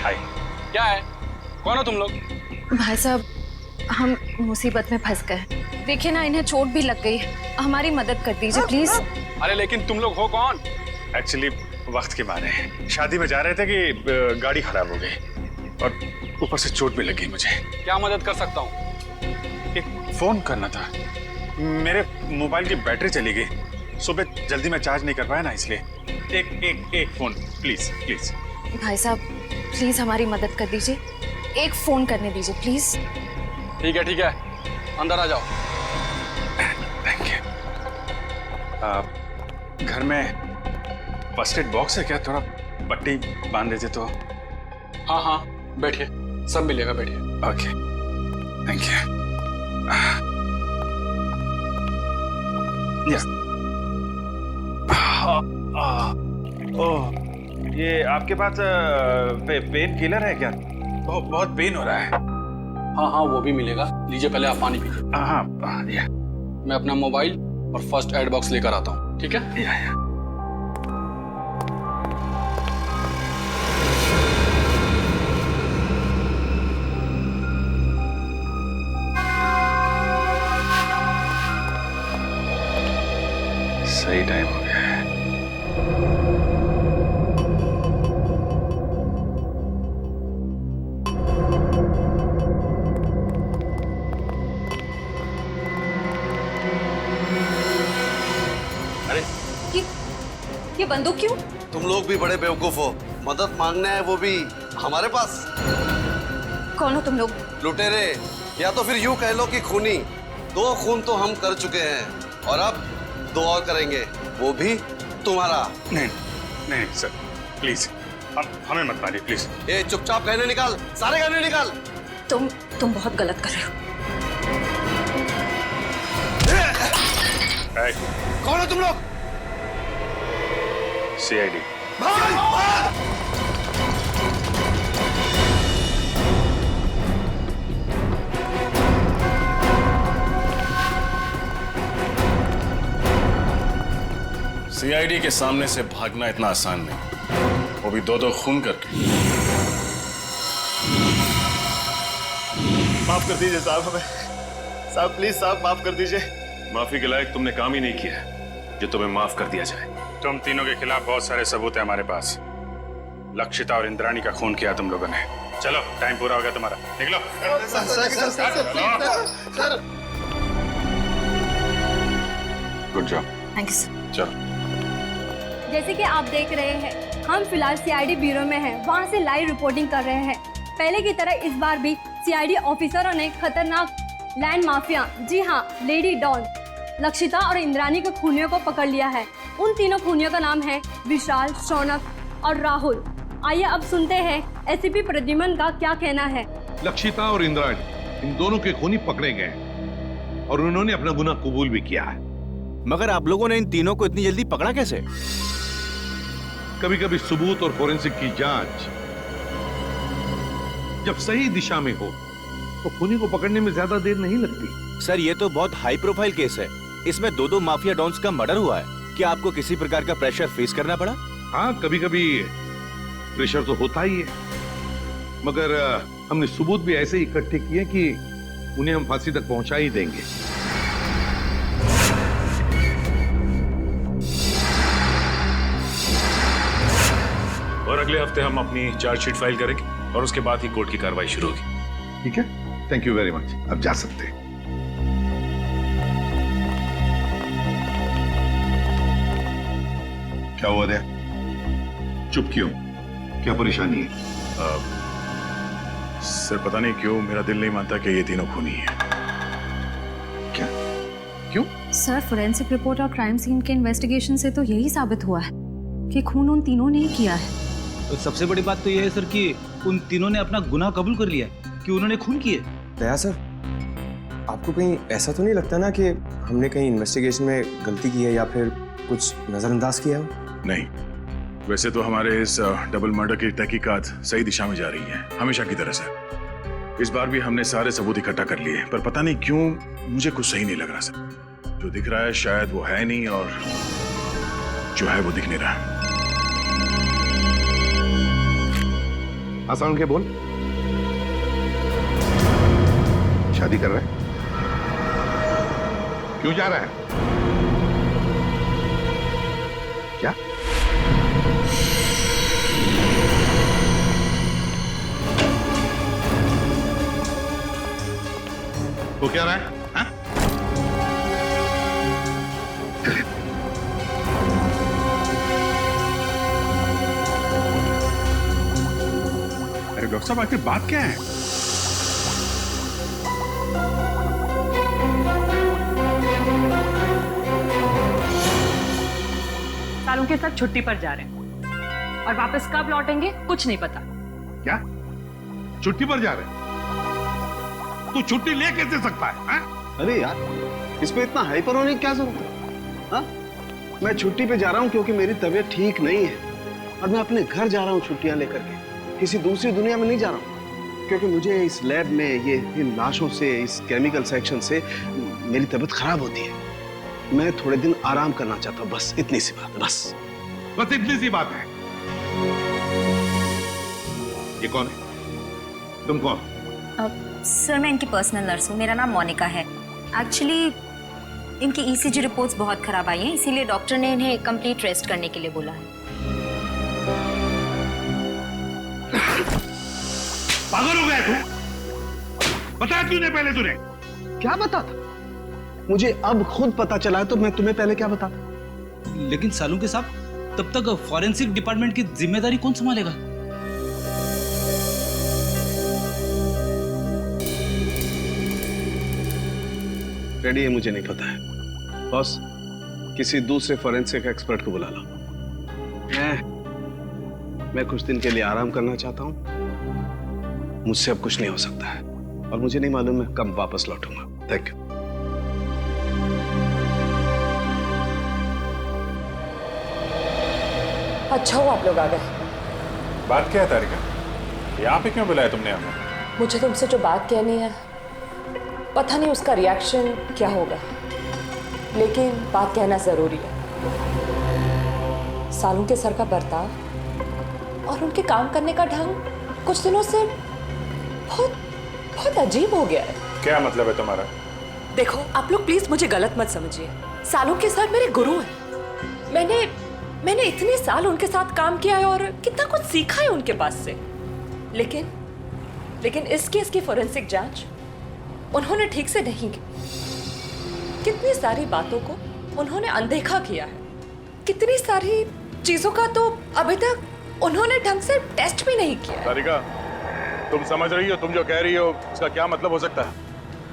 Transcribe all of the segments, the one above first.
हाय। क्या है? कौन हो तुम लोग? भाई साहब, हम मुसीबत में फंस गए। देखिए ना, इन्हें चोट भी लग गई है। हमारी मदद कर दीजिए प्लीज। अरे लेकिन तुम लोग हो कौन? एक्चुअली वक्त के मारे शादी में जा रहे थे कि गाड़ी खराब हो गई और ऊपर से चोट भी लगी मुझे। क्या मदद कर सकता हूँ? एक फोन करना था, मेरे मोबाइल की बैटरी चली गई। सुबह जल्दी में चार्ज नहीं कर पाया ना, इसलिए एक फोन प्लीज प्लीज। भाई साहब प्लीज हमारी मदद कर दीजिए, एक फोन करने दीजिए प्लीज। ठीक है, अंदर आ जाओ। Thank you. घर में फर्स्ट एड बॉक्स है क्या? थोड़ा पट्टी बांध देते तो। हाँ, बैठिए, सब मिलेगा, बैठिए। Okay, thank you. ओह, ये आपके पास पेन किलर है क्या? बहुत पेन हो रहा है। हाँ, वो भी मिलेगा। लीजिए, पहले आप पानी पीजिए। हाँ, या। मैं अपना मोबाइल और फर्स्ट एड बॉक्स लेकर आता हूँ, ठीक है? या। सही टाइम हो गया है। अरे ये बंदूक क्यों? तुम लोग भी बड़े बेवकूफ हो। मदद मांगना है वो भी हमारे पास। कौन हो तुम लोग? लुटेरे, या तो फिर यूं कह लो कि खूनी। 2 खून तो हम कर चुके हैं और अब 2 और करेंगे, वो भी तुम्हारा। नहीं सर, प्लीज हमें मत मारिए प्लीज। ए, चुपचाप गहने निकाल, सारे गहने निकाल। तुम बहुत गलत कर रहे हो। कौन हो तुम लोग? CID। CID के सामने से भागना इतना आसान नहीं, वो भी 2-2 खून करके। माफ कर दीजिए साहब, हमें साहब प्लीज साहब माफ कर दीजिए। माफी के लायक तुमने काम ही नहीं किया जो तुम्हें माफ कर दिया जाए। तुम तीनों के खिलाफ बहुत सारे सबूत है हमारे पास। लक्षिता और इंद्राणी का खून किया तुम लोगों ने। चलो, टाइम पूरा हो गया तुम्हारा, निकलो। Good job. Thank you sir. चलो। जैसे कि आप देख रहे हैं, हम फिलहाल CID ब्यूरो में हैं, वहां से लाइव रिपोर्टिंग कर रहे हैं। पहले की तरह इस बार भी CID ऑफिसरों ने खतरनाक लैंड माफिया, जी हाँ, लेडी डॉन लक्षिता और इंद्राणी के खूनियों को पकड़ लिया है। उन तीनों खूनियों का नाम है विशाल, शौनक और राहुल। आइए अब सुनते हैं SCP प्रद्युमन का क्या कहना है। लक्षिता और इंद्राणी, इन दोनों के खूनी पकड़े गए हैं और उन्होंने अपना गुनाह कबूल भी किया है। मगर आप लोगों ने इन तीनों को इतनी जल्दी पकड़ा कैसे? कभी कभी सबूत और फोरेंसिक की जांच जब सही दिशा में हो तो खूनी को पकड़ने में ज्यादा देर नहीं लगती। सर, ये तो बहुत हाई प्रोफाइल केस है। इसमें 2 माफिया डॉन्स का मर्डर हुआ है। क्या आपको किसी प्रकार का प्रेशर फेस करना पड़ा? हाँ, कभी कभी प्रेशर तो होता ही है, मगर हमने सबूत भी ऐसे इकट्ठे किए कि उन्हें हम फांसी तक पहुंचा ही देंगे। और अगले हफ्ते हम अपनी चार्जशीट फाइल करेंगे और उसके बाद ही कोर्ट की कार्रवाई शुरू होगी। ठीक है, थैंक यू वेरी मच। अब जा सकते हैं। क्या हुआ रे? चुप क्यों? क्या परेशानी है? सर, पता नहीं क्यों मेरा दिल नहीं मानता कि ये तीनों खूनी हैं। क्या? क्यों? सर, फोरेंसिक रिपोर्ट और क्राइम सीन के इन्वेस्टिगेशन से तो यही साबित हुआ है कि खून उन तीनों ने ही किया है। तो सबसे बड़ी बात तो यह है सर कि उन तीनों ने अपना गुनाह कबूल कर लिया कि उन्होंने खून किए। दया सर, आपको कहीं ऐसा तो नहीं लगता ना कि हमने कहीं इन्वेस्टिगेशन में गलती की है या फिर कुछ नजरअंदाज किया हो? नहीं, वैसे तो हमारे इस डबल मर्डर की तहकीकात सही दिशा में जा रही है, हमेशा की तरह से। इस बार भी हमने सारे सबूत इकट्ठा कर लिए, पर पता नहीं क्यों मुझे कुछ सही नहीं लग रहा सर। जो दिख रहा है शायद वो है नहीं, और जो है वो दिख नहीं रहा। आसान के बोल। शादी कर रहा है? क्यों जा रहा है? क्या? वो क्या रहा है? हाँ? अरे डॉक्टर साहब आखिर बात क्या है? सालों के साथ छुट्टी पर जा रहे हैं और वापस कब लौटेंगे कुछ नहीं पता। क्या? छुट्टी पर जा रहे हैं? तू छुट्टी ले कैसे सकता है? हाँ? अरे यार, इस पे इतना हाइपर होने की क्या जरूरत है? हाँ? मैं छुट्टी पे जा रहा हूँ क्योंकि मेरी तबीयत ठीक नहीं है और मैं अपने घर जा रहा हूँ छुट्टियां लेकर के। किसी दूसरी दुनिया में नहीं जा रहा हूँ क्योंकि मुझे इस लैब में ये इन लाशों से, इस केमिकल सेक्शन से मेरी तबीयत खराब होती है। मैं थोड़े दिन आराम करना चाहता हूँ, बस इतनी सी बात है। बस इतनी सी बात है। ये कौन है? तुम कौन? सर मैं इनकी पर्सनल नर्स हूँ, मेरा नाम मोनिका है। एक्चुअली इनकी ईसीजी रिपोर्ट्स बहुत खराब आई हैं, इसीलिए डॉक्टर ने इन्हें कंप्लीट रेस्ट करने के लिए बोला है। पागल हो गया तू? बता क्यों नहीं पहले तूने? क्या बता था? मुझे अब खुद पता चला है तो मैं तुम्हें पहले क्या बताता? लेकिन सालों के साहब, तब तक फॉरेंसिक डिपार्टमेंट की जिम्मेदारी कौन संभालेगा? रेडी है, मुझे नहीं पता है। बॉस, किसी दूसरे फॉरेंसिक एक्सपर्ट को बुला लो। मैं कुछ दिन के लिए आराम करना चाहता हूं। मुझसे अब कुछ नहीं हो सकता है और मुझे नहीं मालूम मैं कब वापस लौटूंगा। Thank you. अच्छा हो आप लोग आ गए। बात क्या है तारिका? यहाँ पे क्यों बुलाया तुमने हमें? मुझे तुमसे जो बात कहनी है, पता नहीं उसका रिएक्शन क्या होगा, लेकिन बात कहना जरूरी है। सालों के सर का बर्ताव और उनके काम करने का ढंग कुछ दिनों से बहुत अजीब हो गया है। क्या मतलब है तुम्हारा? देखो आप लोग प्लीज मुझे गलत मत समझिए। सालों के सर मेरे गुरु हैं। मैंने इतने साल उनके साथ काम किया है और कितना कुछ सीखा है उनके पास से। लेकिन इस केस की फोरेंसिक जांच उन्होंने ठीक से नहीं की। कितनी सारी बातों को उन्होंने अनदेखा किया है। कितनी सारी चीजों का तो अभी तक उन्होंने ढंग से टेस्ट भी नहीं किया है। तारिका, तुम समझ रही हो? तुम जो कह रही हो उसका क्या मतलब हो सकता है?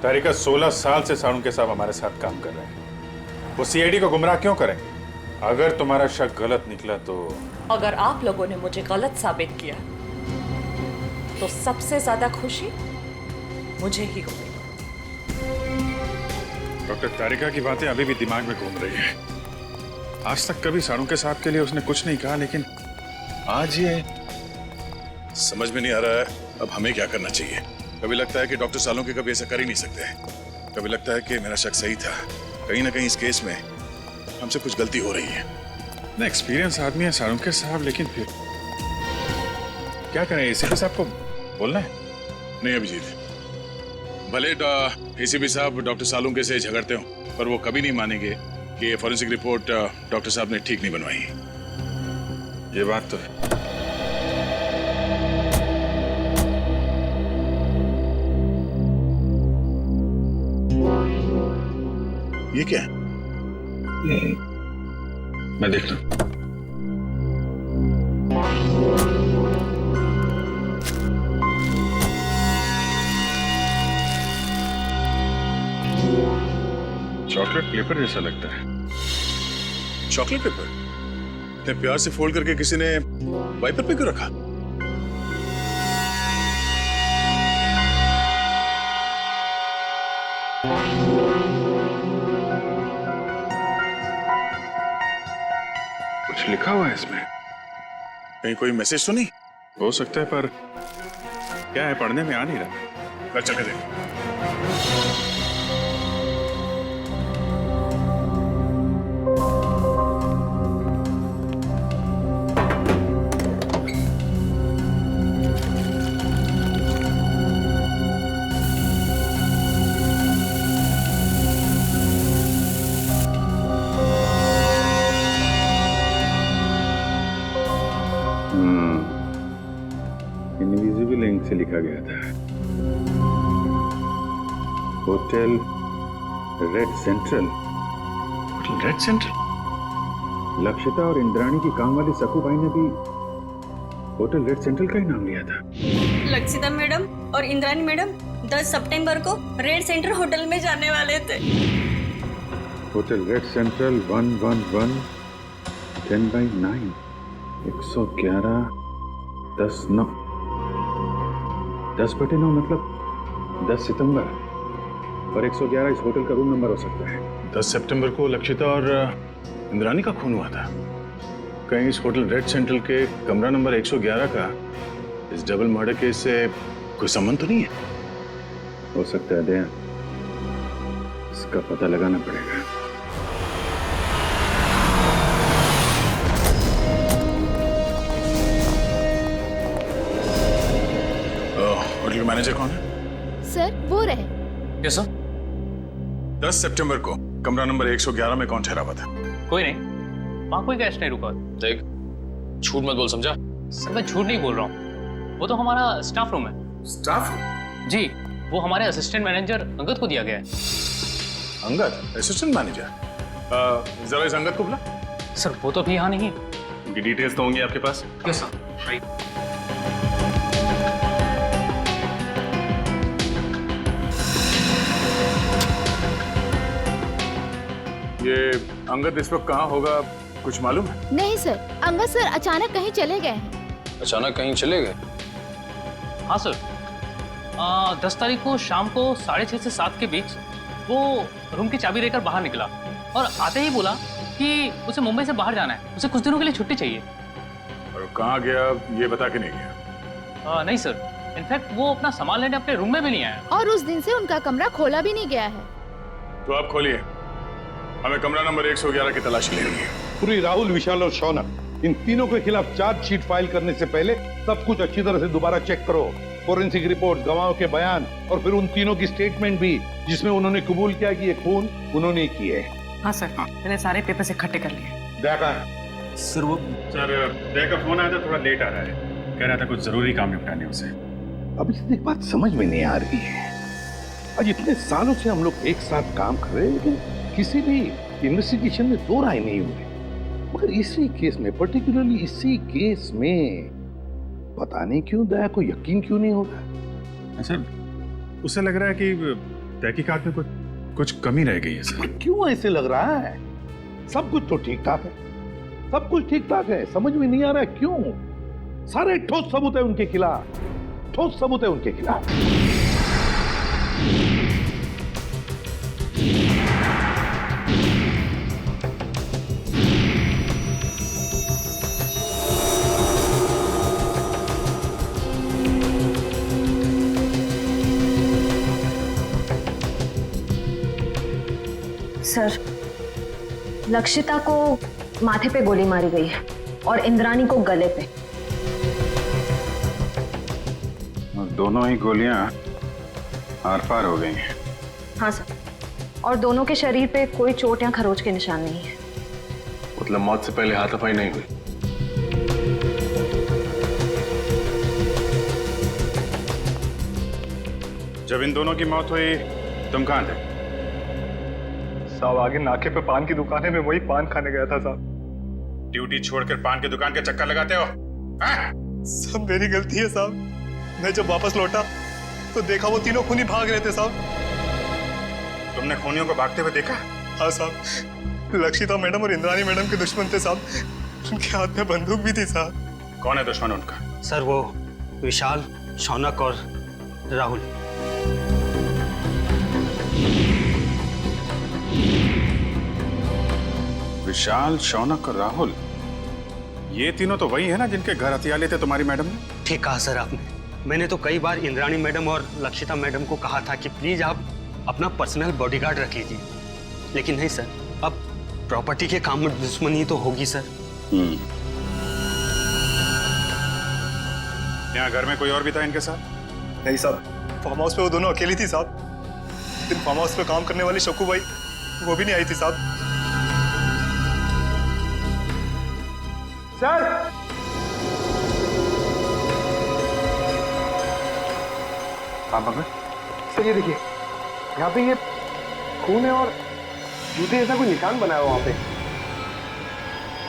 तारिका, 16 साल से सारुण के साहब हमारे साथ काम कर रहे हैं। वो सीआईडी को गुमराह क्यों करेंगे? अगर तुम्हारा शक गलत निकला तो? अगर आप लोगों ने मुझे गलत साबित किया तो सबसे ज्यादा खुशी मुझे ही होगी। डॉक्टर, तारिका की बातें अभी भी दिमाग में घूम रही है। आज तक कभी सारुण के साहब के लिए उसने कुछ नहीं कहा, लेकिन आज ये समझ में नहीं आ रहा है अब हमें क्या करना चाहिए। कभी लगता है कि डॉक्टर सालों के कभी ऐसा कर ही नहीं सकते, कभी लगता है कि मेरा शक सही था। कहीं ना कहीं इस केस में हमसे कुछ गलती हो रही है। ना एक्सपीरियंस आदमी है सारुण के साहब, लेकिन फिर क्या करें? एसीपी साहब को बोलना है? नहीं अभिजीत, भले एसीपी साहब डॉक्टर सालुंके के से झगड़ते हो, पर वो कभी नहीं मानेंगे कि ये फॉरेंसिक रिपोर्ट डॉक्टर साहब ने ठीक नहीं बनवाई। ये बात तो है। ये क्या है? मैं देखता हूं। चॉकलेट पेपर जैसा लगता है। Chocolate paper? इतने प्यार से फोल्ड करके किसी ने वाइपर पे क्यों रखा? कुछ लिखा हुआ है इसमें। कहीं कोई मैसेज तो नहीं? हो सकता है, पर क्या है पढ़ने में आ नहीं रहा। चल के देख। इनविजिबल इंक से लिखा गया था, hotel red central. Hotel red central? Lakshita और इंद्राणी की काम वाली सकूबाई ने भी होटल रेड सेंट्रल का ही नाम लिया था। लक्षिता मैडम और इंद्रानी मैडम 10 सितंबर को रेड सेंटर होटल में जाने वाले थे। होटल रेड सेंट्रल 111 10/9 111 10/9 10/9 मतलब 10 सितंबर, और 111 इस होटल का रूम नंबर हो सकता है। 10 सितंबर को लक्षिता और इंद्रानी का खून हुआ था। कहीं इस होटल रेड सेंट्रल के कमरा नंबर 111 का इस डबल मर्डर केस से कोई संबंध तो नहीं है? हो सकता है दया, इसका पता लगाना पड़ेगा। होटल का मैनेजर कौन है? सर वो रहे। Yes sir. 10 सितंबर को कमरा नंबर 111 में कौन ठहरा हुआ था? कोई नहीं, वहाँ कोई गेस्ट नहीं रुका। देख, झूठ मत बोल, समझा? सर मैं झूठ नहीं बोल रहा हूँ, वो तो हमारा स्टाफ रूम है। स्टाफ? जी, वो हमारे असिस्टेंट मैनेजर अंगद को दिया गया है। Angad, assistant manager? जरा इस अंगद को बुला। सर वो तो अभी यहाँ नहीं है। उनकी डिटेल्स तो होंगी आपके पास? Yes sir. राइट। ये अंगद इस वक्त कहाँ होगा, कुछ मालूम है? नहीं सर, अंगद सर अचानक कहीं चले गए हैं। अचानक कहीं चले गए? हाँ सर, 10 तारीख को शाम को 6:30 से 7 के बीच वो रूम की चाबी लेकर बाहर निकला और आते ही बोला कि उसे मुंबई से बाहर जाना है, उसे कुछ दिनों के लिए छुट्टी चाहिए। और कहाँ गया ये बता के नहीं गया? नहीं सर, इनफैक्ट वो अपना सामान लेने अपने रूम में भी नहीं आया। और उस दिन से उनका कमरा खोला भी नहीं गया है। तो आप खोलिए, हमें कमरा नंबर 111 की तलाशी लेनी है। पूरी राहुल, विशाल और शौनक, इन तीनों के खिलाफ चार्जशीट फाइल करने से पहले सब कुछ अच्छी तरह से दोबारा चेक करो। फोरेंसिक रिपोर्ट, गवाहों के बयान और फिर उन तीनों की स्टेटमेंट भी, जिसमें उन्होंने कबूल किया कि ये खून उन्होंने किए है। हाँ सर, मैंने सारे पेपर्स इकट्ठे कर लिए। देखा सर, वो सर दया का फोन आया था, थोड़ा लेट आ रहा है, कह रहा था कुछ जरूरी काम निपटाने उसे। अब इससे एक बात समझ में नहीं आ रही है, आज इतने सालों से हम लोग एक साथ काम कर रहे हैं, लेकिन किसी भी इन्वेस्टिगेशन में दो राय नहीं हुई। मगर इसी केस में, पर्टिकुलरली इसी केस में, पता नहीं क्यों दया को यकीन क्यों नहीं हो रहा। सर, उसे लग रहा है कि तहकीकात में कुछ कमी रह गई है सर। क्यों ऐसे लग रहा है? सब कुछ तो ठीक ठाक है, सब कुछ ठीक ठाक है, समझ में नहीं आ रहा है क्यों? सारे ठोस सबूत है उनके खिलाफ, ठोस सबूत है उनके खिलाफ। सर, लक्षिता को माथे पे गोली मारी गई है और इंद्रानी को गले पे। और दोनों ही गोलियां आर पार हो गई हैं। हाँ सर, और दोनों के शरीर पे कोई चोट या खरोच के निशान नहीं है। मतलब मौत से पहले हाथापाई नहीं हुई? जब इन दोनों की मौत हुई तुम कहाँ थे? साहब, आगे नाके पे पान की दुकान है, मैं वही पान खाने गया था साहब। ड्यूटी छोड़कर पान की दुकान के चक्कर लगाते हो? सब मेरी गलती है साहब। मैं जब वापस लौटा तो देखा वो तीनों खूनी भाग रहे थे साहब। तुमने खूनियों को भागते हुए देखा? हाँ साहब, लक्षिता मैडम और इंद्रानी मैडम के दुश्मन थे साहब। उनके हाथ में बंदूक भी थी साहब। कौन है दुश्मन उनका? सर वो विशाल, शौनक और राहुल। विशाल, शौनक और राहुल, ये तीनों तो वही है ना जिनके घर हथियार लेते तुम्हारी मैडम ने? ठीक कहा सर आपने। मैंने तो कई बार इंद्राणी मैडम और लक्षिता मैडम को कहा था कि प्लीज आप अपना पर्सनल बॉडीगार्ड रख लीजिए, लेकिन नहीं सर, अब प्रॉपर्टी के काम में दुश्मनी तो होगी सर। यहाँ घर में कोई और भी था इनके साथ? नहीं साहब, फार्म हाउस पे वो दोनों अकेली थी साहब। लेकिन फार्म हाउस पे काम करने वाली शकू भाई, वो भी नहीं आई थी साहब। सर, हाँ मगर सर ये देखिए, यहाँ पे ये खून है और जूते जैसा कोई निशान बना है वहाँ पे।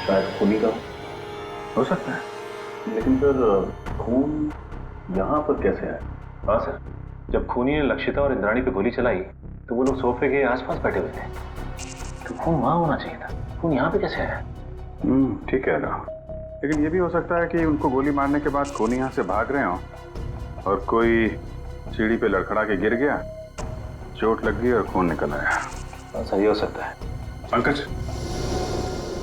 शायद खूनी का हो सकता है, लेकिन फिर खून यहाँ पर कैसे है? हाँ सर, जब खूनी ने लक्षिता और इंद्राणी पे गोली चलाई तो वो लोग सोफे के आसपास बैठे हुए थे, तो खून वहाँ होना चाहिए था। खून यहाँ पे कैसे आया? ठीक है ना, लेकिन ये भी हो सकता है कि उनको गोली मारने के बाद खूनी यहाँ से भाग रहे हो और कोई सीढ़ी पे लड़खड़ा के गिर गया, चोट लग गई और खून निकल आया। सही हो सकता है। पंकज,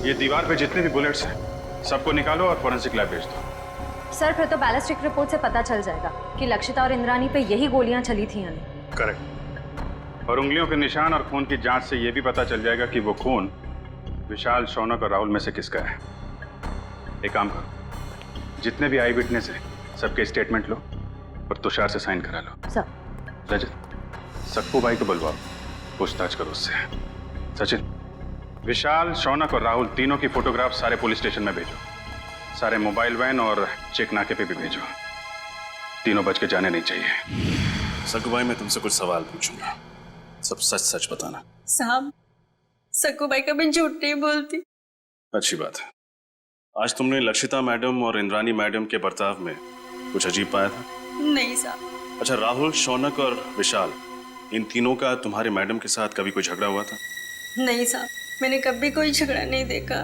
ये दीवार पे जितने भी बुलेट्स हैं सबको निकालो और फोरेंसिक लैब भेज दो। सर फिर तो बैलिस्टिक रिपोर्ट से पता चल जाएगा कि लक्षिता और इंद्राणी पे यही गोलियां चली थी यानी। करेक्ट। और उंगलियों के निशान और खून की जांच से ये भी पता चल जाएगा कि वो खून विशाल, शौनक और राहुल में से किसका है। एक काम करो, जितने भी आई विटनेस है सबके स्टेटमेंट लो और तुषार से साइन करा लो। सर। रजत, सक्कू भाई को बुलवाओ, पूछताछ करो उससे। सचिन, विशाल, शौनक और राहुल तीनों की फोटोग्राफ सारे पुलिस स्टेशन में भेजो, सारे मोबाइल वैन और चेक नाके पे भी भेजो। तीनों बच के जाने नहीं चाहिए। सक्कू भाई, मैं तुमसे कुछ सवाल पूछूंगा, सब सच सच बताना। साहब, सक्कू भाई कभी झूठ नहीं बोलती। अच्छी बात है। आज तुमने लक्षिता मैडम और इंद्राणी मैडम के बर्ताव में कुछ अजीब पाया था? नहीं साहब। अच्छा, राहुल, शौनक और विशाल, इन तीनों का तुम्हारे मैडम के साथ कभी कोई झगड़ा हुआ था? नहीं साहब, मैंने कभी कोई झगड़ा नहीं देखा।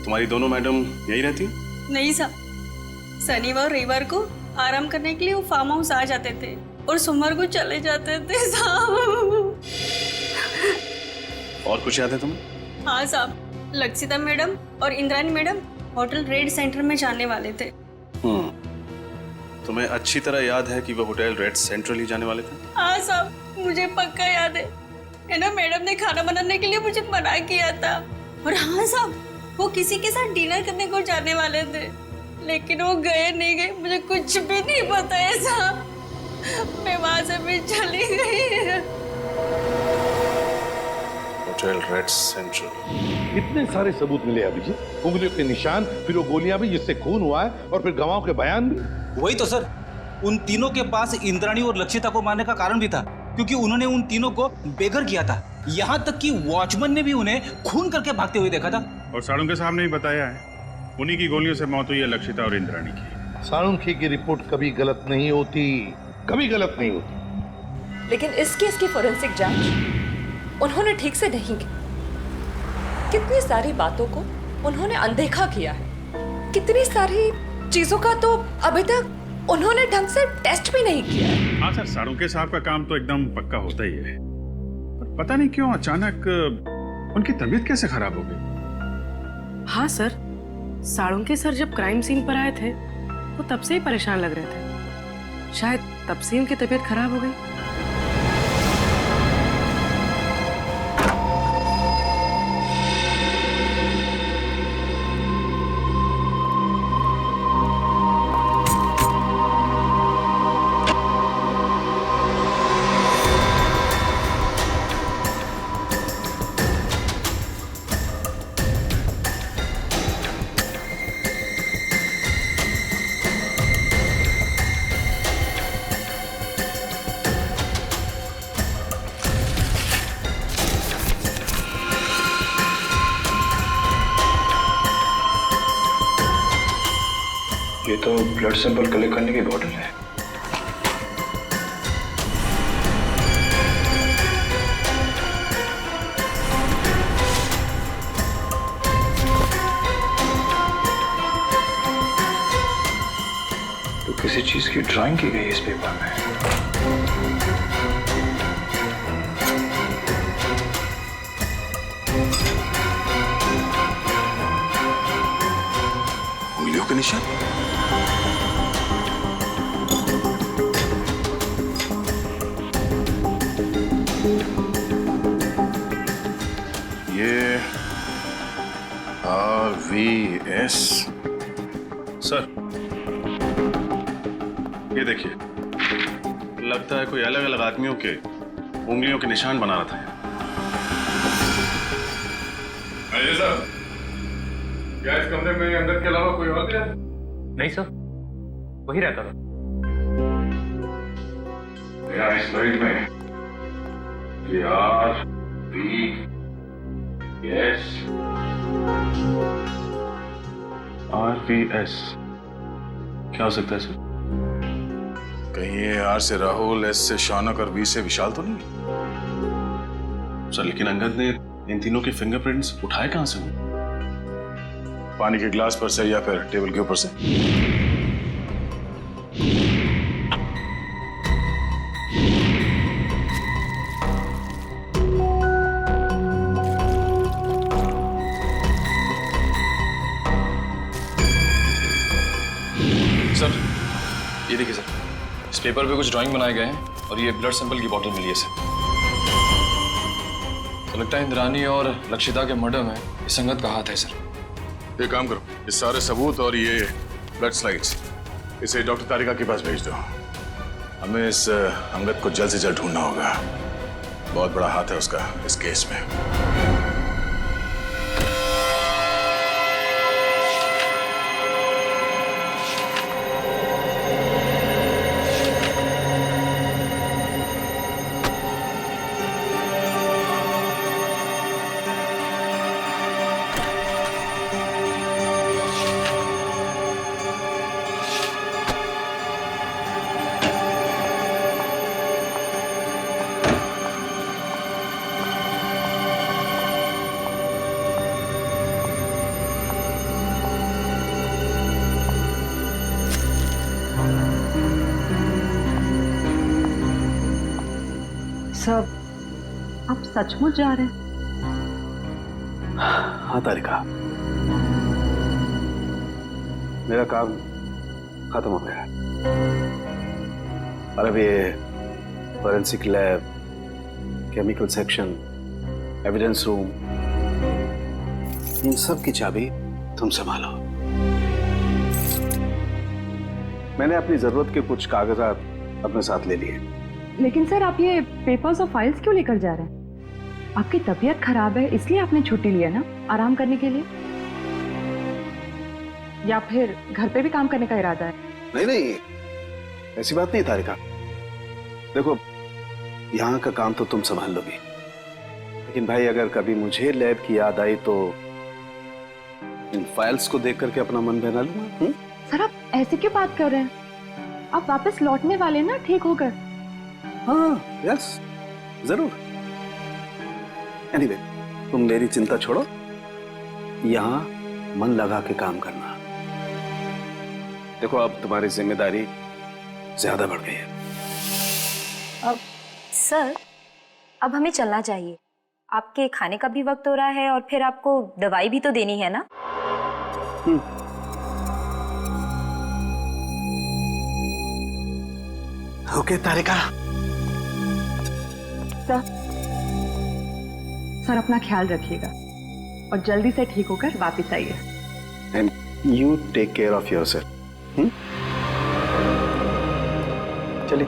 तुम्हारी दोनों मैडम यही रहती? नहीं साहब, शनिवार रविवार को आराम करने के लिए वो फार्म हाउस आ जाते थे और सोमवार को चले जाते थे साहब। और कुछ याद है तुम्हें? हाँ साहब, लक्षिता मैडम और Indrani madam hotel red centre में जाने वाले थे। तुम्हें अच्छी तरह याद है कि वो होटल रेड सेंट्रल ही जाने वाले थे? हाँ साहब, मुझे पक्का याद है ना, मैडम ने खाना बनाने के लिए मुझे मना किया था। और हाँ साहब, वो किसी के साथ डिनर करने को जाने वाले थे, लेकिन वो गए नहीं गए मुझे कुछ भी नहीं पता है साहब। मैं वहां से भी चली गई। Hotel red central. इतने सारे सबूत मिले अभिजीत, उंगलियों के निशान, फिर वो गोलियां भी जिससे खून हुआ है, और फिर गवाहों के बयान भी। वही तो सर, उन तीनों के पास इंद्राणी और लक्षिता को मारने का कारण भी था, क्योंकि उन्होंने उन तीनों को बेघर किया था। यहाँ तक कि वॉचमैन ने भी उन्हें खून करके भागते हुए देखा था। और साळुंखे साहब ने भी बताया है, उन्हीं की गोलियों से मौत हुई है लक्षिता और इंद्राणी की। साळुंखे की रिपोर्ट कभी गलत नहीं होती, कभी गलत नहीं होती। लेकिन इस केस की फोरेंसिक जांच उन्होंने ठीक से नहीं की। कितनी सारी बातों को उन्होंने अनदेखा किया है, कितनी सारी चीजों का तो अभी तक उन्होंने ढंग से टेस्ट भी नहीं किया। हाँ सर, साळुंखे साहब का काम तो एकदम पक्का होता ही है, पर पता नहीं क्यों अचानक उनकी तबीयत कैसे खराब हो गई। हाँ सर, साळुंखे सर जब क्राइम सीन पर आए थे वो तब से ही परेशान लग रहे थे, शायद तब से उनकी तबीयत खराब हो गई। ये तो ब्लड सैंपल कलेक्ट करने की बॉटल है। तो किसी चीज की ड्राइंग की गई इस पेपर में। उंगलियों के निशान। ये RVS सर, ये देखिए, लगता है कोई अलग अलग आदमियों के उंगलियों के निशान बना रहा था। अजय साहब, क्या इस कमरे में अंदर के अलावा कोई और भी है? नहीं सर, वही रहता था। मेरा इस मरीज में RVS क्या हो सकता है सर? कहीं ये आर से राहुल, एस से शौनक और वी से विशाल तो नहीं? सर लेकिन अंगद ने इन तीनों के फिंगरप्रिंट्स उठाए कहां से? पानी के गिलास पर से या फिर टेबल के ऊपर से? सर ये देखिए सर, इस पेपर पे कुछ ड्राइंग बनाए गए हैं और ये ब्लड सैंपल की बोतल मिली है सर। तो लगता है इंद्रानी और लक्षिता के मर्डर में इस संगत का हाथ है सर। ये काम करो, ये सारे सबूत और ये ब्लड स्लाइड्स इसे डॉक्टर तारिका के पास भेज दो। हमें इस अंगद को जल्द से जल्द ढूंढना होगा। बहुत बड़ा हाथ है उसका इस केस में। सब आप सचमुच जा रहे हैं? हाँ तारिका, मेरा काम खत्म हो गया है और अब ये forensic lab, chemical section, evidence room, इन सब की चाबी तुम संभालो। मैंने अपनी जरूरत के कुछ कागजात अपने साथ ले लिए। लेकिन सर आप ये पेपर्स और फाइल्स क्यों लेकर जा रहे हैं? आपकी तबीयत खराब है इसलिए आपने छुट्टी लिया ना, आराम करने के लिए? या फिर घर पे भी काम करने का इरादा है? नहीं नहीं, ऐसी बात नहीं तारिका। देखो, यहाँ का काम तो तुम संभाल लोगी, लेकिन भाई अगर कभी मुझे लैब की याद आई तो इन फाइल्स को देख करके अपना मन बहला लूंगा। सर आप ऐसे क्यों बात कर रहे हैं? आप वापस लौटने वाले ना ठीक होकर? हाँ यस जरूर। एनीवे, तुम मेरी चिंता छोड़ो, यहाँ मन लगा के काम करना। देखो अब तुम्हारी जिम्मेदारी ज्यादा बढ़ गई है। अब सर अब हमें चलना चाहिए। आपके खाने का भी वक्त हो रहा है और फिर आपको दवाई भी तो देनी है ना। ओके तारिका। सर अपना ख्याल रखिएगा और जल्दी से ठीक होकर वापस आइए। And you take care of yourself. चलिए।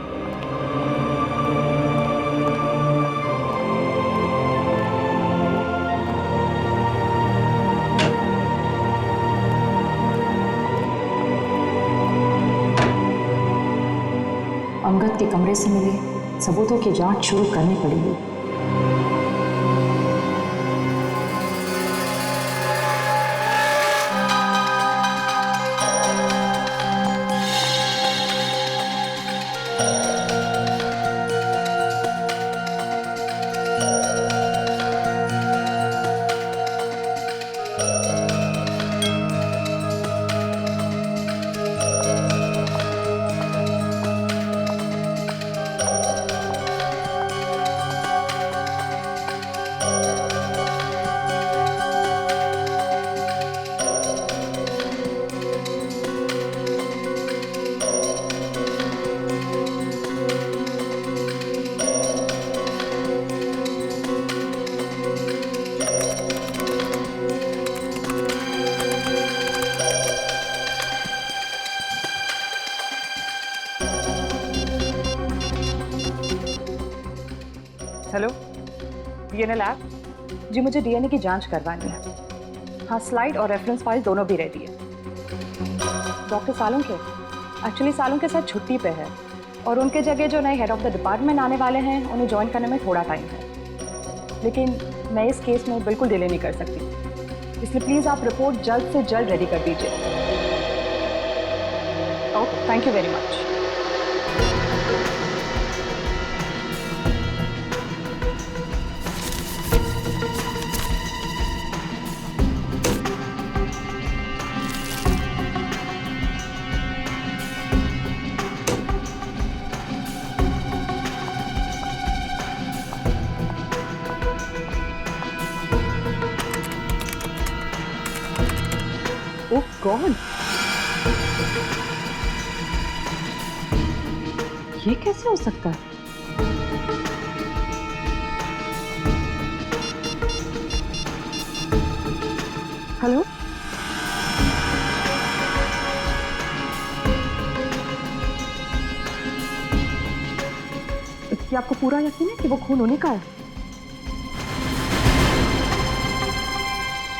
अंगद के कमरे से मिले सबूतों की जांच शुरू करनी पड़ेगी। हेलो, डीएनए लैब जी, मुझे डीएनए की जांच करवानी है। हाँ, स्लाइड और रेफरेंस फाइल दोनों भी रेडी है। डॉक्टर सालों के एक्चुअली सालों के साथ छुट्टी पे है और उनके जगह जो नए हेड ऑफ द डिपार्टमेंट आने वाले हैं उन्हें ज्वाइन करने में थोड़ा टाइम है, लेकिन मैं इस केस में बिल्कुल डिले नहीं कर सकती, इसलिए प्लीज़ आप रिपोर्ट जल्द से जल्द रेडी कर दीजिए। Okay, thank you very much. Oh God, ये कैसे हो सकता है? हेलो, क्या आपको पूरा यकीन है कि वो खून उन्हीं का है?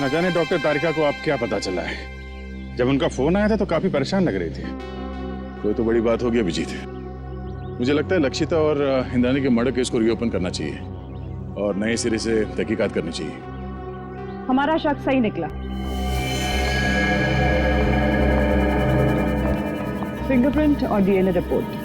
न जाने डॉक्टर तारिका को आप क्या पता चला है। जब उनका फोन आया था तो काफी परेशान लग रही थी। कोई तो बड़ी बात हो गई अभिजीत। मुझे लगता है लक्षिता और इंद्राणी के मर्डर केस को रीओपन करना चाहिए और नए सिरे से तहकीकात करनी चाहिए। हमारा शक सही निकला। फिंगरप्रिंट और डीएनए रिपोर्ट।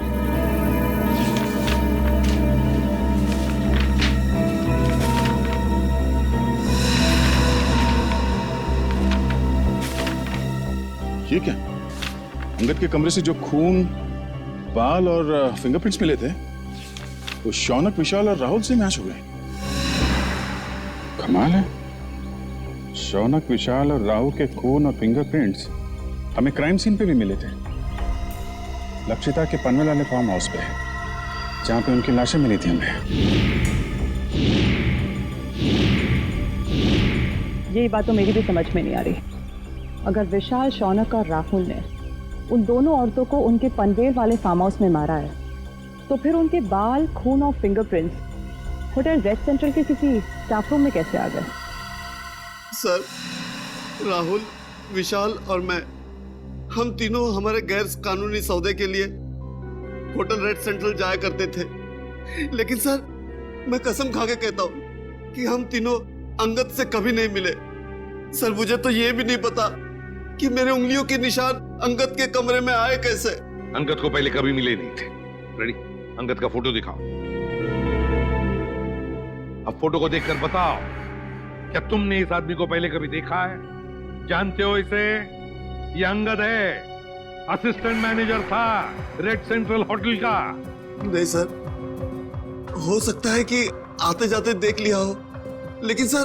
ये क्या? अंगद के कमरे से जो खून, बाल और फिंगरप्रिंट्स मिले थे वो शौनक, विशाल और राहुल से मैच हो गए। कमाल है, शौनक, विशाल और राहुल के खून और फिंगरप्रिंट्स हमें क्राइम सीन पे भी मिले थे। लक्षिता के पनवेल वाले फार्म हाउस पे, जहां पे उनकी लाशें मिली थी हमें। यही बात तो मेरी भी समझ में नहीं आ रही। अगर विशाल, शौनक और राहुल ने उन दोनों औरतों को उनके पनवेल वाले फार्म हाउस में मारा है, तो फिर उनके बाल, खून और फिंगरप्रिंट्स होटल रेड सेंट्रल के किसी स्टाफ रूम में कैसे आ गए? सर, राहुल, विशाल और मैं, हम तीनों हमारे गैर कानूनी सौदे के लिए होटल रेड सेंट्रल जाया करते थे। लेकिन सर, मैं कसम खा के कहता हूँ कि हम तीनों अंगद से कभी नहीं मिले। सर, मुझे तो ये भी नहीं पता कि मेरे उंगलियों के निशान अंगद के कमरे में आए कैसे। अंगद को पहले कभी मिले नहीं थे। रेडी, अंगद का फोटो दिखाओ। अब फोटो को देखकर बताओ, क्या तुमने इस आदमी को पहले कभी देखा है? जानते हो इसे? ये अंगद है, असिस्टेंट मैनेजर था रेड सेंट्रल होटल का। नहीं सर, हो सकता है कि आते जाते देख लिया हो, लेकिन सर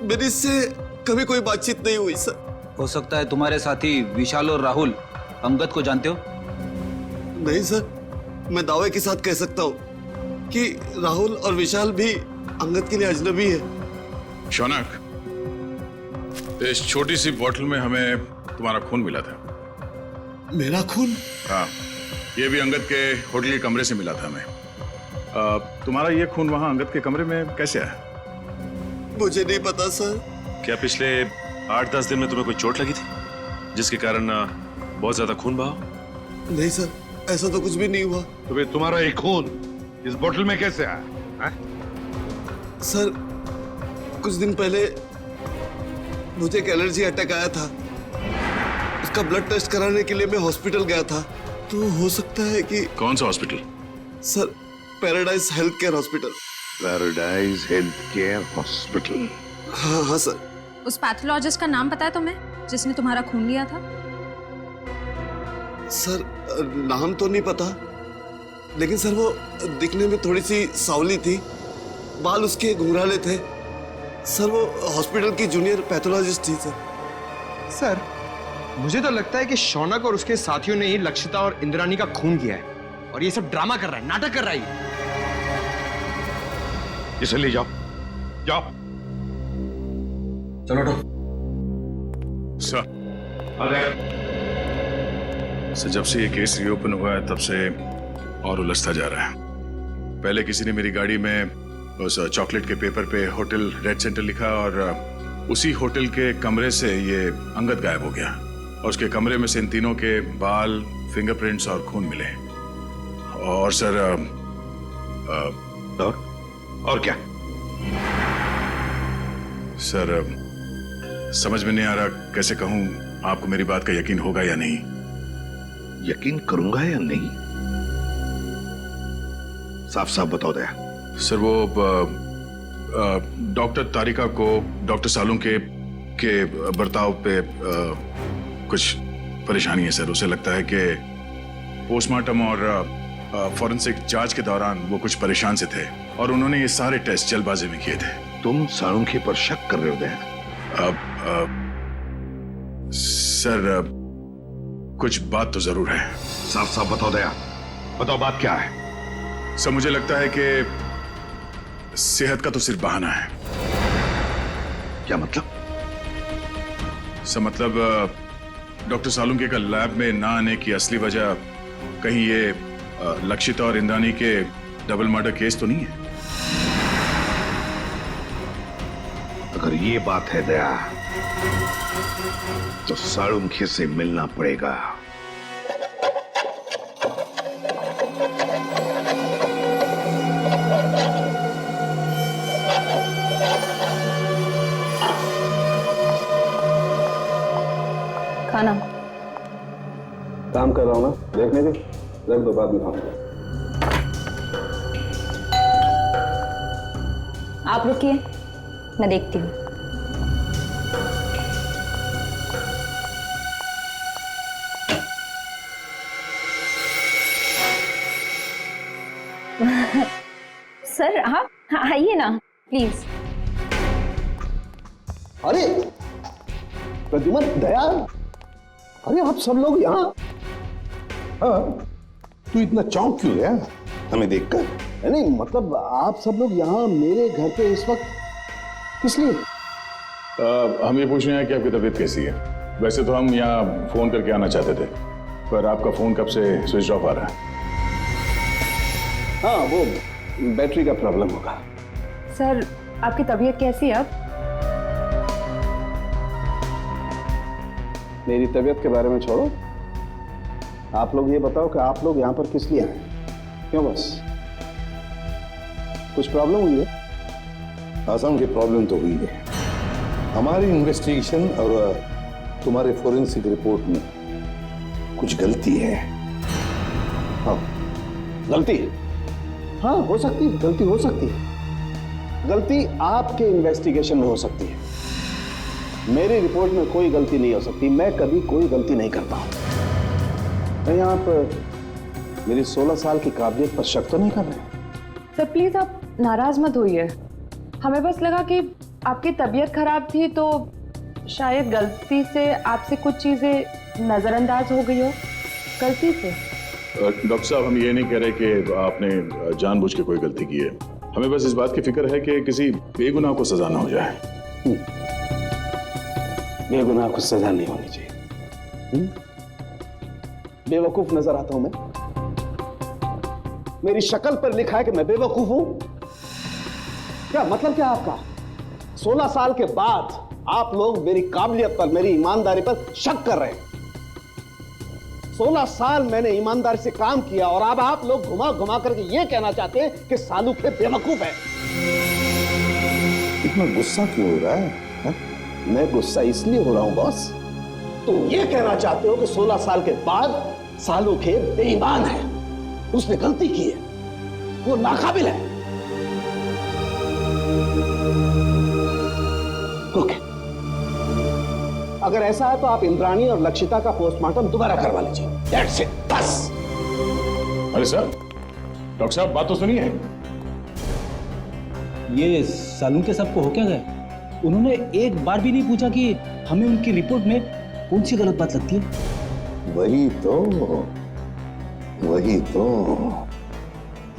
मेरी इससे कभी कोई बातचीत नहीं हुई सर। हो सकता है तुम्हारे साथी विशाल और राहुल अंगद को जानते हो? नहीं सर, मैं दावे के साथ कह सकता हूँ कि राहुल और विशाल भी अंगद के लिए अजनबी है। शौनक, इस छोटी सी बोतल में हमें तुम्हारा खून मिला था। मेरा खून? हाँ, ये भी अंगद के होटल के कमरे से मिला था हमें। तुम्हारा ये खून वहां अंगद के कमरे में कैसे आया? मुझे नहीं पता सर। क्या पिछले 8-10 दिन में तुम्हें कोई चोट लगी थी जिसके कारण बहुत ज्यादा खून बहा? नहीं सर, ऐसा तो कुछ भी नहीं हुआ। तो फिर तुम्हारा एक खून इस बोतल में कैसे आया? सर, कुछ दिन पहले मुझे एक एलर्जी अटैक आया था। उसका ब्लड टेस्ट कराने के लिए मैं हॉस्पिटल गया था। तो हो सकता है कि... कौन सा hospital? Sir, paradise health care hospital. Paradise health care hospital? हाँ हाँ सर। उस पैथोलॉजिस्ट का नाम पता है तुम्हें जिसने तुम्हारा खून लिया था? सर, नाम तो नहीं पता, लेकिन सर वो दिखने में थोड़ी सी सावली थी, बाल उसके घुंघराले थे। सर, वो हॉस्पिटल की जूनियर पैथोलॉजिस्ट थी सर। सर, मुझे तो लगता है कि शौनक और उसके साथियों ने ही लक्षिता और इंद्राणी का खून किया है और ये सब ड्रामा कर रहा है, नाटक कर रहा है। इसे ले जाओ, जाओ। चलो सर, जब से ये केस रीओपन हुआ है तब से और उलझता जा रहा है। पहले किसी ने मेरी गाड़ी में उस चॉकलेट के पेपर पे होटल रेड सेंटर लिखा और उसी होटल के कमरे से ये अंगद गायब हो गया और उसके कमरे में से इन तीनों के बाल, फिंगरप्रिंट्स और खून मिले। और सर और क्या? सर समझ में नहीं आ रहा कैसे कहूं, आपको मेरी बात का यकीन होगा या नहीं। यकीन करूंगा या नहीं? साफ साफ बताओ दया। सर वो डॉक्टर तारिका को डॉक्टर सालुंके के बर्ताव पे कुछ परेशानी है सर। उसे लगता है कि पोस्टमार्टम और फॉरेंसिक जांच के दौरान वो कुछ परेशान से थे और उन्होंने ये सारे टेस्ट जल्दबाजी में किए थे। तुम सालुंके पर शक कर रहे हो दया? सर कुछ बात तो जरूर है। साफ साफ बताओ दया, बताओ बात क्या है? सर मुझे लगता है कि सेहत का तो सिर्फ बहाना है। क्या मतलब? सर मतलब डॉक्टर सालुंके का लैब में ना आने की असली वजह कहीं ये लक्षिता और इंद्रानी के डबल मर्डर केस तो नहीं है? अगर ये बात है दया तो सालुंके से मिलना पड़ेगा। खाना काम कर रहा हूं ना, देखने दे, रख दो, बाद में खाऊंगा। आप रुकिए, मैं देखती हूँ। सर आप आइए ना प्लीज। अरे प्रद्युमन, दया, अरे आप सब लोग यहाँ? हाँ, तू इतना चौंक क्यों गया हमें देखकर? नहीं मतलब आप सब लोग यहाँ मेरे घर पे इस वक्त किस लिए? हम ये पूछ रहे हैं कि आपकी तबीयत कैसी है। वैसे तो हम यहाँ फोन करके आना चाहते थे, पर आपका फोन कब से स्विच ऑफ आ रहा है। हाँ, वो बैटरी का प्रॉब्लम होगा। सर आपकी तबीयत कैसी है अब? मेरी तबीयत के बारे में छोड़ो, आप लोग ये बताओ कि आप लोग यहाँ पर किस लिए आए? क्यों, बस कुछ प्रॉब्लम हुई है? आसाम की प्रॉब्लम तो हुई है। हमारी इन्वेस्टिगेशन और तुम्हारे फोरेंसिक रिपोर्ट में कुछ गलती है। हाँ, गलती? हाँ, हो सकती है, गलती हो सकती है। गलती आपके इन्वेस्टिगेशन में हो सकती है, मेरी रिपोर्ट में कोई गलती नहीं हो सकती। मैं कभी कोई गलती नहीं करता हूं। नहीं, आप मेरी 16 साल की काबिलियत पर शक तो नहीं कर रहे? सर प्लीज आप नाराज मत होइए, हमें बस लगा कि आपकी तबीयत खराब थी तो शायद गलती से आपसे कुछ चीजें नजरअंदाज हो गई हो, गलती से। डॉक्टर साहब, हम ये नहीं कह रहे कि आपने जानबूझ के कोई गलती की है। हमें बस इस बात की फिक्र है कि किसी बेगुनाह को सजा ना हो जाए। बेगुनाह को सजा नहीं होनी चाहिए। बेवकूफ नजर आता हूं मैं? मेरी शक्ल पर लिखा है कि मैं बेवकूफ हूं? क्या मतलब क्या आपका? 16 साल के बाद आप लोग मेरी काबिलियत पर, मेरी ईमानदारी पर शक कर रहे हैं। 16 साल मैंने ईमानदारी से काम किया और अब आप लोग घुमा घुमा करके ये कहना चाहते हैं कि सालुंके बेवकूफ है। इतना गुस्सा क्यों हो रहा है? मैं गुस्सा इसलिए हो रहा हूं बॉस, तुम ये कहना चाहते हो कि 16 साल के बाद सालुंके बेईमान है, उसने गलती की है, वो नाकाबिल है। ओके, अगर ऐसा है तो आप इंद्राणी और लक्षिता का पोस्टमार्टम दोबारा करवा लीजिए। That's it, बस। अरे सर, डॉक्टर साहब बात तो सुनिए। ये सालुंके साहब को हो क्या गया? उन्होंने एक बार भी नहीं पूछा कि हमें उनकी रिपोर्ट में कौन सी गलत बात लगती है? वही तो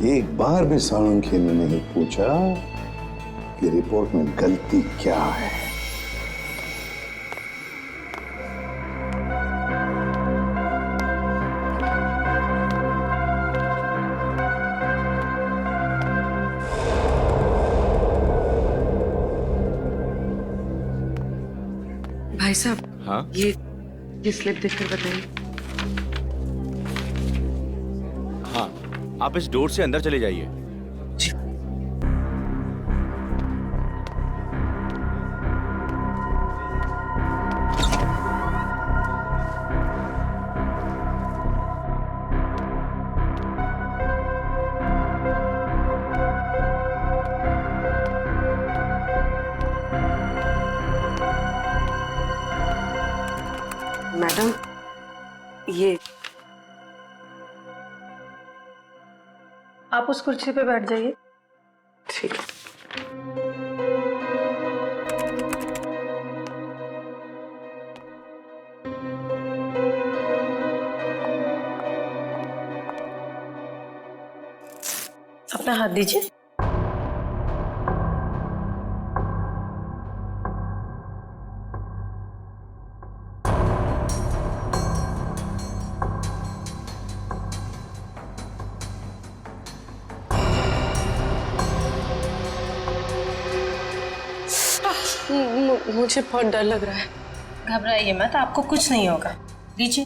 एक बार भी सालुंके ने नहीं पूछा कि रिपोर्ट में गलती क्या है। भाई साहब, हाँ? ये स्लिप देखकर बताइए। हाँ, आप इस डोर से अंदर चले जाइए। मैडम, ये आप उस कुर्सी पे बैठ जाइए। ठीक है। अपना हाथ दीजिए। मुझे बहुत डर लग रहा है। घबराइए मत, आपको कुछ नहीं होगा। लीजिए।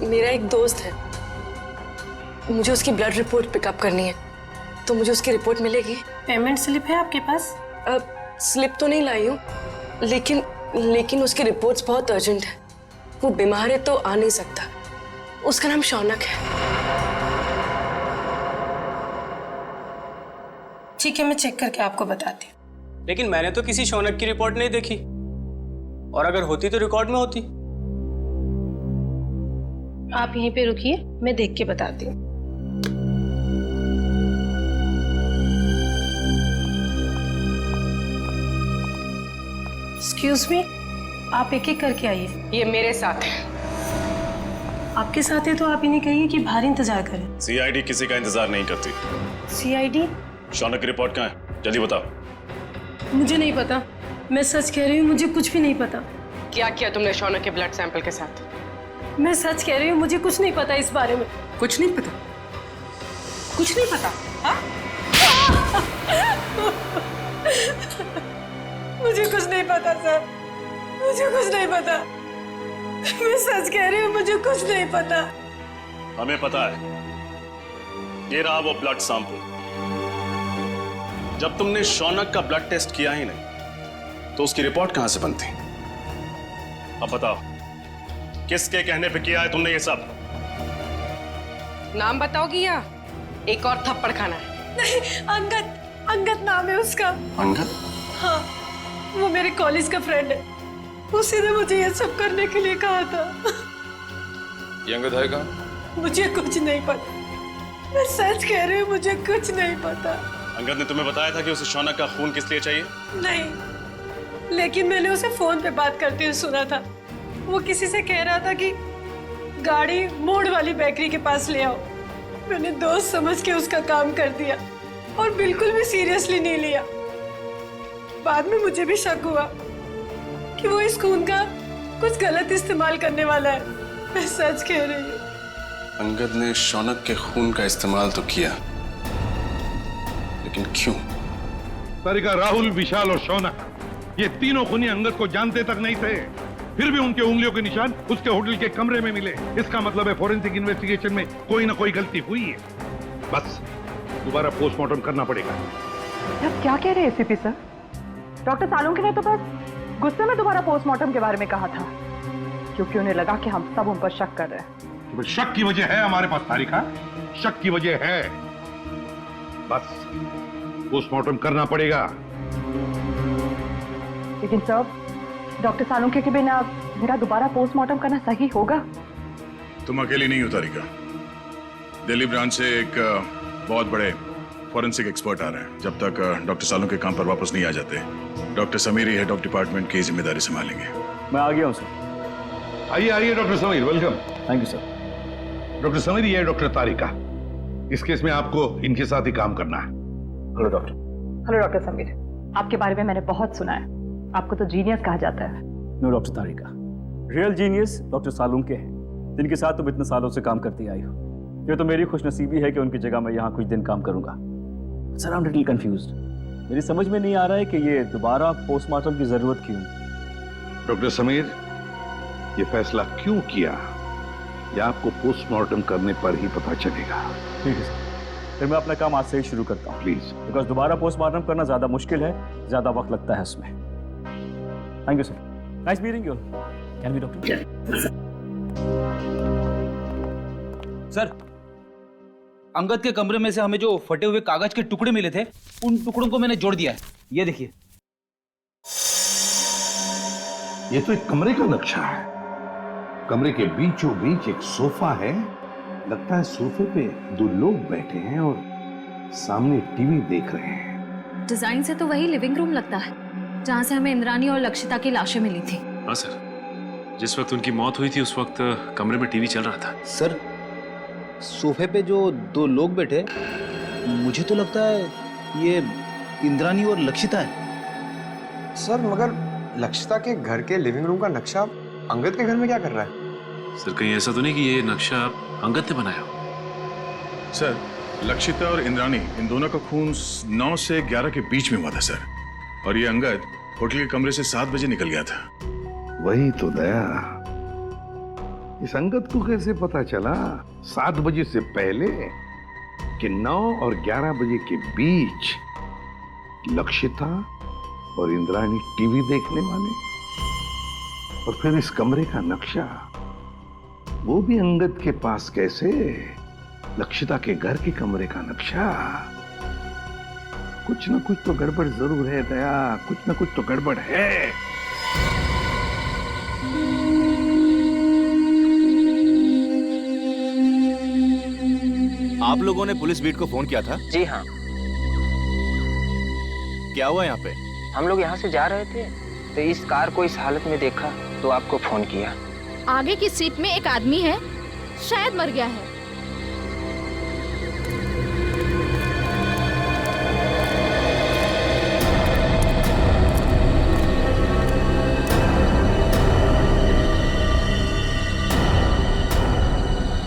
मेरा एक दोस्त है, मुझे उसकी ब्लड रिपोर्ट पिकअप करनी है, तो मुझे उसकी रिपोर्ट मिलेगी? पेमेंट स्लिप है आपके पास? स्लिप तो नहीं लाई हूँ, लेकिन उसकी रिपोर्ट्स बहुत अर्जेंट है। वो बीमार है तो आ नहीं सकता। उसका नाम शौनक है। ठीक है, मैं चेक करके आपको बताती हूँ। लेकिन मैंने तो किसी शौनक की रिपोर्ट नहीं देखी, और अगर होती तो रिकॉर्ड में होती। आप यहीं पे रुकिए, मैं देख के बताती हूँ। एक्सक्यूज मी, आप एक एक करके आइए। ये मेरे साथ है। आपके साथ है तो आप इन्हें कहिए कि बाहर इंतजार करें। सीआईडी किसी का इंतजार नहीं करती। सीआईडी? शौनक की रिपोर्ट कहाँ है? जल्दी बताओ। मुझे नहीं पता, मैं सच कह रही हूँ, मुझे कुछ भी नहीं पता। क्या किया तुमने शौनक के ब्लड सैंपल के साथ? मैं सच कह रही हूँ, मुझे कुछ नहीं पता इस बारे में। कुछ नहीं पता? कुछ नहीं पता? हाँ? मुझे कुछ नहीं पता सर, मुझे कुछ नहीं पता। मैं सच कह रही हूँ, मुझे कुछ नहीं पता। हमें पता है। ये रहा वो ब्लड सैंपल। जब तुमने शौनक का ब्लड टेस्ट किया ही नहीं, तो उसकी रिपोर्ट कहां से बनती? अब बताओ, किसके कहने पे किया है तुमने ये सब? नाम बताओगी या एक और थप्पड़ खाना है? नहीं, अंगद नाम है उसका। अंगद? हाँ, वो मेरे कॉलेज का फ्रेंड है। उसी ने मुझे ये सब करने के लिए कहा था। ये अंगद है कहाँ? मुझे कुछ नहीं पता, मैं सच कह रही हूँ, मुझे कुछ नहीं पता। अंगद ने तुम्हें बताया था कि उसे शौनक का खून किस लिए चाहिए? नहीं, लेकिन मैंने उसे फोन पे बात करते हुए सुना था। वो किसी से कह रहा था कि गाड़ी मोड़ वाली बेकरी के पास ले आओ। मैंने दोस्त समझ के उसका काम कर दिया और बिल्कुल भी सीरियसली नहीं लिया। बाद में मुझे भी शक हुआ कि वो इस खून का कुछ गलत इस्तेमाल करने वाला है। मैं सच कह रही हूँ। अंगद ने शौनक के खून का इस्तेमाल तो किया, लेकिन क्यों? तारिका, राहुल, विशाल और शौनक, ये तीनों खूनी अंगद को जानते तक नहीं थे। फिर भी उनके उंगलियों के निशान उसके होटल के कमरे में मिले। इसका मतलब है फोरेंसिक इन्वेस्टिगेशन में कोई ना कोई गलती हुई है। बस दोबारा पोस्टमार्टम करना पड़ेगा। आप क्या कह रहे हैं एसीपी सर? डॉक्टर सालुंके ने तो बस गुस्से में दोबारा पोस्टमार्टम के बारे में कहा था, क्योंकि उन्हें लगा कि हम सब उन पर शक कर रहे हैं। शक की वजह है हमारे पास तारिका, शक की वजह है। बस पोस्टमार्टम करना पड़ेगा। लेकिन सर, डॉक्टर सालुंके के बिना मेरा दोबारा पोस्टमार्टम करना सही होगा? तुम अकेली नहीं हो तारिका। दिल्ली ब्रांच से एक बहुत बड़े फॉरेंसिक एक्सपर्ट आ रहे हैं। जब तक डॉक्टर सालों के काम पर वापस नहीं आ जाते, doctor Sameer head of department की जिम्मेदारी संभालेंगे। मैं आ गया हूं सर। आइए आइए doctor Sameer, welcome. Thank you sir. Doctor Sameer, ये है डॉक्टर तारिका। इस केस में आपको इनके साथ ही काम करना है। Hello doctor. Hello doctor Sameer, आपके बारे में मैंने बहुत सुना है। आपको तो जीनियस कहा जाता है। नो डॉक्टर तारिका, रियल जीनियस डॉक्टर सालुंके हैं, जिनके साथ तुम इतने सालों से काम करती आई हो। ये तो मेरी खुशनसीबी है कि उनकी जगह मैं यहाँ कुछ दिन काम करूंगा। Sir, I am little confused. मेरी समझ में नहीं आ रहा है कि ये दोबारा पोस्टमार्टम की जरूरत क्यों। डॉक्टर समीर, ये फैसला क्यों किया, ये आपको पोस्टमार्टम करने पर ही पता चलेगा। ठीक है सर, फिर मैं अपना काम आज से ही शुरू करता हूँ प्लीज। बिकॉज दोबारा पोस्टमार्टम करना ज्यादा मुश्किल है, ज्यादा वक्त लगता है इसमें। Thank you sir, nice meeting you. Can we doctor? Sir, Angad के कमरे में से हमें जो फटे हुए कागज के टुकड़े मिले थे, उन टुकड़ों को मैंने जोड़ दिया है। ये देखिए। ये तो एक कमरे का नक्शा है। कमरे के बीचों बीच एक सोफा है। लगता है सोफे पे दो लोग बैठे हैं और सामने टीवी देख रहे हैं। डिजाइन से तो वही लिविंग रूम लगता है जहाँ से हमें इंद्रानी और लक्षिता की लाशें मिली थी। हाँ सर, जिस वक्त उनकी मौत हुई थी उस वक्त कमरे में टीवी चल रहा था। सर, सोफे पे जो दो लोग बैठे, मुझे तो लगता है ये इंद्रानी और लक्षिता है। सर मगर लक्षिता के घर के लिविंग रूम का नक्शा अंगद के घर में क्या कर रहा है? सर, कहीं ऐसा तो नहीं कि ये नक्शा अंगद ने बनाया हो? सर, लक्षिता और इंद्रानी, इन दोनों का खून 9 से 11 के बीच में हुआ था सर। और ये अंगद होटल के कमरे से 7 बजे निकल गया था। वही तो दया, इस अंगद को कैसे पता चला 7 बजे से पहले कि 9 और 11 बजे के बीच लक्षिता और इंद्रानी टीवी देखने वाले? और फिर इस कमरे का नक्शा वो भी अंगद के पास कैसे? लक्षिता के घर के कमरे का नक्शा। कुछ ना कुछ तो गड़बड़ जरूर है दया, कुछ ना कुछ तो गड़बड़ है। आप लोगों ने पुलिस बीट को फोन किया था? जी हाँ। क्या हुआ यहाँ पे? हम लोग यहाँ से जा रहे थे तो इस कार को इस हालत में देखा तो आपको फोन किया। आगे की सीट में एक आदमी है, शायद मर गया है।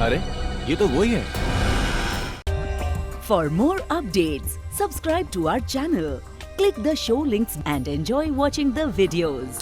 अरे ये तो वही है। For more updates, subscribe to our channel, click the show links and enjoy watching the videos.